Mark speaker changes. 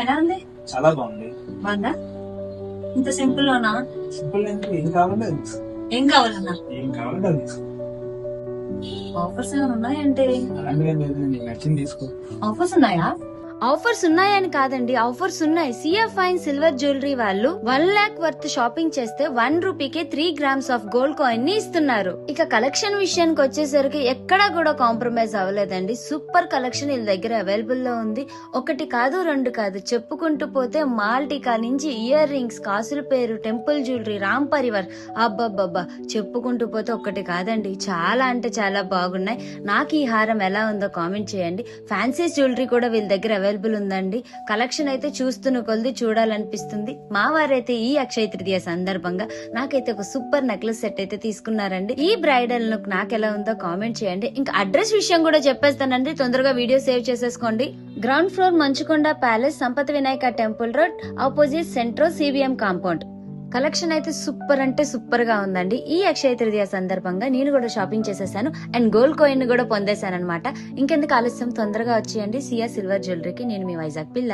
Speaker 1: ఎలా ఉంది?
Speaker 2: చాలా బాగుంది.
Speaker 1: బాగుందా? ఇంత సింపుల్ లోనా?
Speaker 2: సింపుల్ అంటే ఏం కావాలంటే అది తీసుకో.
Speaker 1: ఏం కావాలన్నా?
Speaker 2: ఏం కావాలంటే అది తీసుకో.
Speaker 1: ఆఫర్స్ ఏమైనా ఉన్నాయంటే?
Speaker 2: అలాంటివి ఏం లేదు, నీకు నచ్చింది తీసుకో.
Speaker 1: ఆఫర్స్ ఉన్నాయా?
Speaker 3: ఆఫర్స్ ఉన్నాయని కాదండి, ఆఫర్స్ ఉన్నాయి. సిఎఫ్ ఫైన్ సిల్వర్ జ్యువెలరీ వాళ్ళు 1 lakh వర్త్ షాపింగ్ చేస్తే 1 రూపీకే 3 grams ఆఫ్ గోల్డ్ కాయిన్ ని ఇస్తున్నారు. ఇక కలెక్షన్ విషయానికి వచ్చేసరికి ఎక్కడా కూడా కాంప్రమైజ్ అవ్వలేదండి. సూపర్ కలెక్షన్ వీళ్ళ దగ్గర అవైలబుల్ లో ఉంది. ఒకటి కాదు రెండు కాదు, చెప్పుకుంటూ పోతే మాల్ టీకా నుంచి ఇయర్ రింగ్స్, కాసుల పేరు, టెంపుల్ జ్యువెలరీ, రామ్ పరివార్, అబ్బబ్బబ్బా చెప్పుకుంటూ పోతే ఒక్కటి కాదండి, చాలా అంటే చాలా బాగున్నాయి. నాకు ఈ హారం ఎలా ఉందో కామెంట్ చేయండి. ఫ్యాన్సీ జ్యువెలరీ కూడా వీళ్ళ దగ్గర అవైలబుల్ ఉందండి. కలెక్షన్ అయితే చూస్తున్న కొద్ది చూడాలనిపిస్తుంది. మా వారైతే ఈ అక్షయ తృతీయ సందర్భంగా నాకైతే ఒక సూపర్ నెక్లెస్ సెట్ అయితే తీసుకున్నారండి. ఈ బ్రైడల్ లుక్ నాకు ఎలా ఉందో కామెంట్ చేయండి. ఇంకా అడ్రస్ విషయం కూడా చెప్పేస్తానండి, తొందరగా వీడియో సేవ్ చేసేసుకోండి. Ground floor Manchukonda palace, Sampath Vinayaka temple road, opposite Centro CBM compound. Collection అయితే సూపర్ అంటే సూపర్ గా ఉందండి. ఈ అక్షయ తృతీయ సందర్భంగా నేను కూడా షాపింగ్ చేసేసాను అండ్ గోల్డ్ కాయిన్ కూడా పొందేశాను అనమాట. ఇంకెందుకు ఆలస్యం, తొందరగా వచ్చేయండి సియా సిల్వర్ జ్యువెలరీకి. నేను మీ వైజాగ్ పిల్ల.